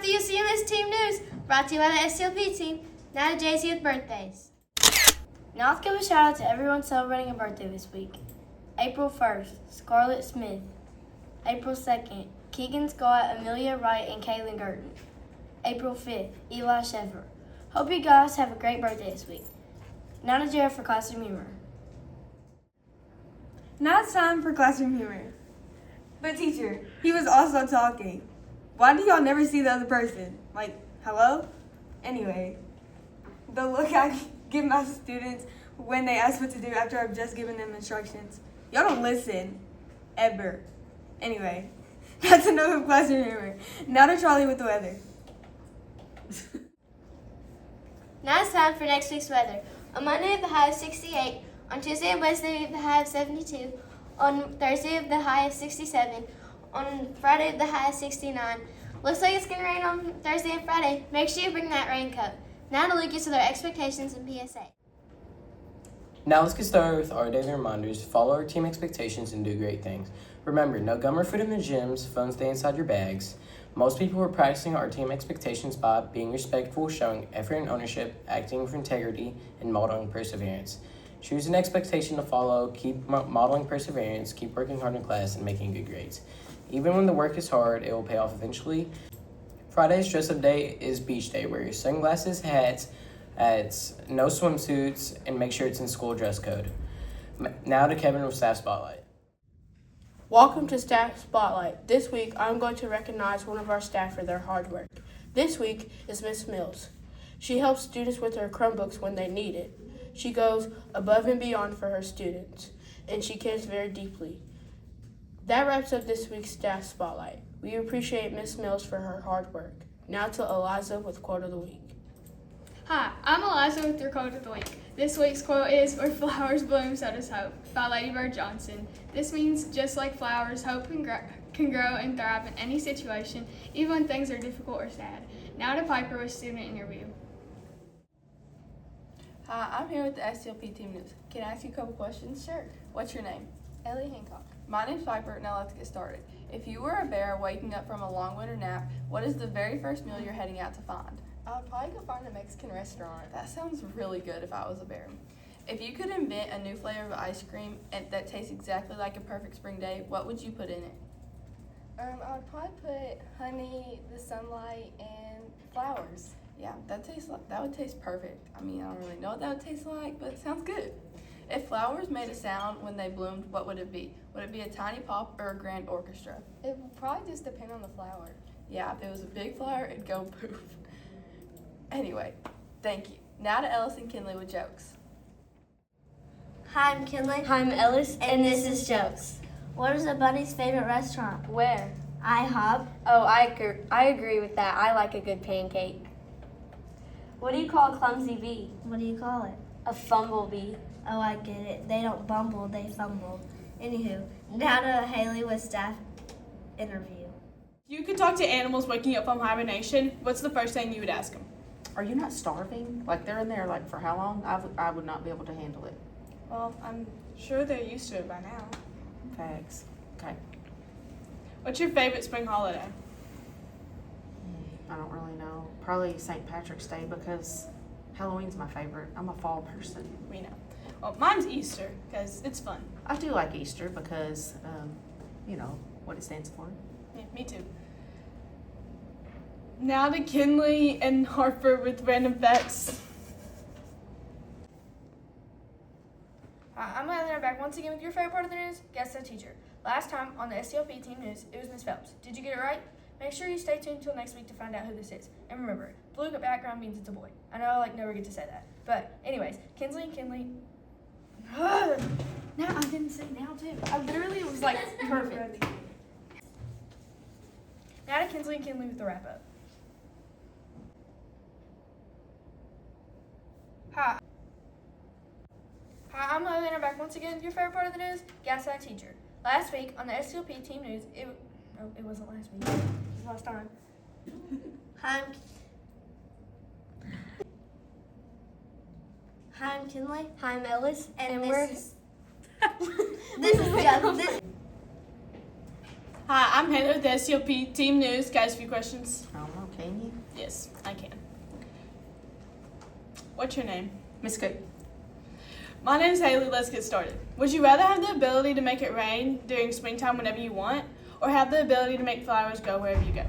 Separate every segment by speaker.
Speaker 1: of the Ucms Team News, brought to you by the SCLP team. Now to Jay-Z with birthdays. Now let's give a shout out to everyone celebrating a birthday this week. April 1st, Scarlett Smith. April 2nd, Keegan Scott, Amelia Wright, and Kaylin Gurton. April 5th, Eli Sheffer. Hope you guys have a great birthday this week. Now to Jared for Classroom Humor.
Speaker 2: Now it's time for Classroom Humor. But teacher, he was also talking. Why do y'all never see the other person? Like, hello? Anyway, the look I give my students when they ask what to do after I've just given them instructions. Y'all don't listen. Ever. Anyway, that's enough of Classroom Humor. Now to Charlie with the weather.
Speaker 1: Now it's time for next week's weather. On Monday, the high of 68. On Tuesday and Wednesday, the high of 72. On Thursday, the high of 67. On Friday, the high of 69. Looks like it's going to rain on Thursday and Friday. Make sure you bring that raincoat. Now to link you to their expectations and PSA.
Speaker 3: Now let's get started with our daily reminders. Follow our team expectations and do great things. Remember, no gum or food in the gyms, phones stay inside your bags. Most people are practicing our team expectations by being respectful, showing effort and ownership, acting with integrity, and modeling perseverance. Choose an expectation to follow, keep modeling perseverance, keep working hard in class, and making good grades. Even when the work is hard, it will pay off eventually. Friday's dress-up day is beach day. Wear your sunglasses, hats, no swimsuits, and make sure it's in school dress code. Now to Kevin with Staff Spotlight.
Speaker 4: Welcome to Staff Spotlight. This week, I'm going to recognize one of our staff for their hard work. This week is Miss Mills. She helps students with their Chromebooks when they need it. She goes above and beyond for her students, and she cares very deeply. That wraps up this week's Staff Spotlight. We appreciate Miss Mills for her hard work. Now to Eliza with Quote of the Week.
Speaker 5: Hi, I'm Eliza with your Quote of the Week. This week's quote is, "Where flowers bloom, so does hope," by Lady Bird Johnson. This means just like flowers, hope can grow and thrive in any situation, even when things are difficult or sad. Now to Piper with Student Interview.
Speaker 6: Hi, I'm here with the SCLP Team News. Can I ask you a couple questions?
Speaker 1: Sure.
Speaker 6: What's your name?
Speaker 1: Ellie Hancock.
Speaker 6: My name's Piper. Now let's get started. If you were a bear waking up from a long winter nap, what is the very first meal you're heading out to find?
Speaker 1: I would probably go find a Mexican restaurant.
Speaker 6: That sounds really good if I was a bear. If you could invent a new flavor of ice cream that tastes exactly like a perfect spring day, what would you put in it?
Speaker 1: I would probably put honey, the sunlight, and flowers.
Speaker 6: Yeah, that would taste perfect. I mean, I don't really know what that would taste like, but it sounds good. If flowers made a sound when they bloomed, what would it be? Would it be a tiny pop or a grand orchestra?
Speaker 1: It would probably just depend on the flower.
Speaker 6: Yeah, if it was a big flower, it'd go poof. Anyway, thank you. Now to Ellis and Kinley with jokes.
Speaker 1: Hi, I'm Kinley.
Speaker 7: Hi, I'm Ellis,
Speaker 1: And this is Jokes.
Speaker 7: What is a bunny's favorite restaurant?
Speaker 1: Where?
Speaker 7: IHOP.
Speaker 1: Oh, I agree with that. I like a good pancake. What do you call a clumsy bee?
Speaker 7: What do you call it?
Speaker 1: A fumblebee.
Speaker 7: Oh, I get it. They don't bumble, they fumble. Anywho, now to Haley with Staff Interview.
Speaker 8: You could talk to animals waking up from hibernation. What's the first thing you would ask them?
Speaker 9: Are you not starving? Like, they're in there, like, for how long? I would not be able to handle it.
Speaker 8: Well, I'm sure they're used to it by now.
Speaker 9: Facts. Okay.
Speaker 8: What's your favorite spring holiday?
Speaker 9: I don't really know. Probably St. Patrick's Day because Halloween's my favorite. I'm a fall person.
Speaker 8: We know. Well, mine's Easter because it's fun.
Speaker 9: I do like Easter because, you know, what it stands for.
Speaker 8: Yeah, me too. Now to Kinley and Harper with random facts.
Speaker 10: Hi, I'm Heather, back once again with your favorite part of the news, Guess the Teacher. Last time on the SCLP Team News, it was Miss Phelps. Did you get it right? Make sure you stay tuned until next week to find out who this is. And remember, blue background means it's a boy. I know I never get to say that. But anyways, Kinsley and Kinley. Now I didn't say now too. I literally was like perfect. Now to Kinsley and Kinley with the wrap up. Hi, I'm Heather, back once again with your favorite part of the news, Guess That Teacher. Last week on the SCLP Team News, it wasn't last week. It was last time.
Speaker 7: Hi, I'm Kinley.
Speaker 1: Hi, I'm Ellis.
Speaker 7: And
Speaker 1: we're...
Speaker 7: this is Jeff.
Speaker 8: Hi, I'm Heather with the SCLP Team News. Guys, a few questions.
Speaker 9: Okay.
Speaker 8: What's your name?
Speaker 9: Miss Cook.
Speaker 8: My name's Haley. Let's get started. Would you rather have the ability to make it rain during springtime whenever you want, or have the ability to make flowers go wherever you go?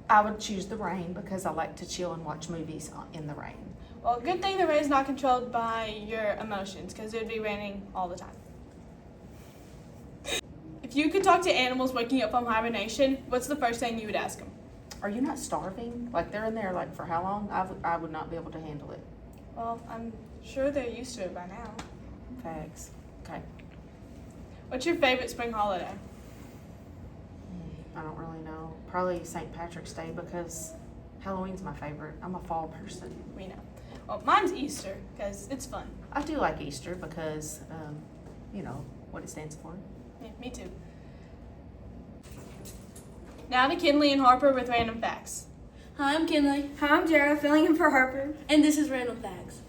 Speaker 9: I would choose the rain because I like to chill and watch movies in the rain.
Speaker 8: Well, good thing the rain's not controlled by your emotions, because it would be raining all the time. If you could talk to animals waking up from hibernation, what's the first thing you would ask them?
Speaker 9: Are you not starving? Like they're in there like for how long? I would not be able to handle it.
Speaker 8: Well, I'm sure they're used to it by now.
Speaker 9: Facts. Okay.
Speaker 8: What's your favorite spring holiday?
Speaker 9: I don't really know. Probably St. Patrick's Day because Halloween's my favorite. I'm a fall person.
Speaker 8: We know. Well, mine's Easter, because it's fun.
Speaker 9: I do like Easter because, you know, what it stands for.
Speaker 8: Yeah, me too. Now to Kinley and Harper with random facts.
Speaker 2: Hi, I'm Kinley.
Speaker 10: Hi, I'm Jara, filling in for Harper.
Speaker 2: And this is Random Facts.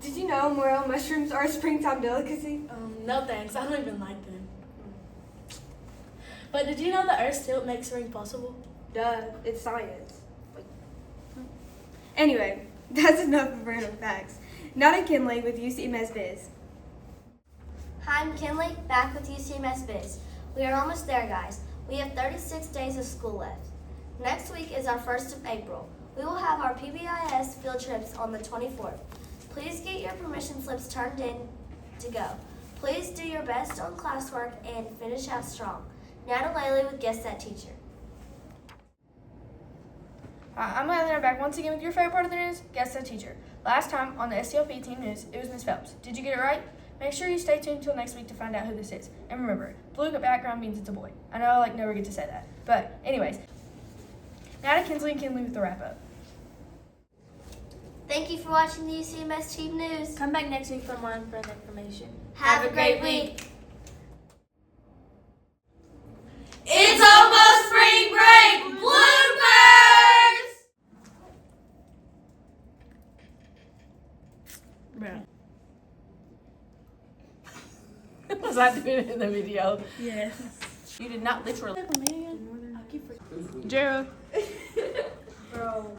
Speaker 10: Did you know morel mushrooms are a springtime delicacy?
Speaker 2: No thanks, I don't even like them. But did you know the Earth's tilt makes spring possible?
Speaker 10: Duh, it's science. Anyway, that's enough of random facts. Now to Kinley with Ucms Biz.
Speaker 7: Hi, I'm Kinley, back with UCMS Biz. We are almost there, guys. We have 36 days of school left. Next week is our 1st of April. We will have our PBIS field trips on the 24th. Please get your permission slips turned in to go. Please do your best on classwork and finish out strong. Now to Laylee with Guess That Teacher.
Speaker 10: I'm glad that I'm back once again with your favorite part of the news, Guess That Teacher. Last time on the STLP team news, it was Miss Phelps. Did you get it right? Make sure you stay tuned until next week to find out who this is. And remember, blue background means it's a boy. I know I never get to say that. But anyways, now to Kinsley and Kinley with the wrap up.
Speaker 7: Thank you for watching the UCMS Team News.
Speaker 2: Come back next week for more further information.
Speaker 7: Have a great week.
Speaker 1: It's almost spring break! Bloopers!
Speaker 9: Was I doing it in the video?
Speaker 2: Yes.
Speaker 9: You did not literally.
Speaker 8: Jara.
Speaker 10: Bro.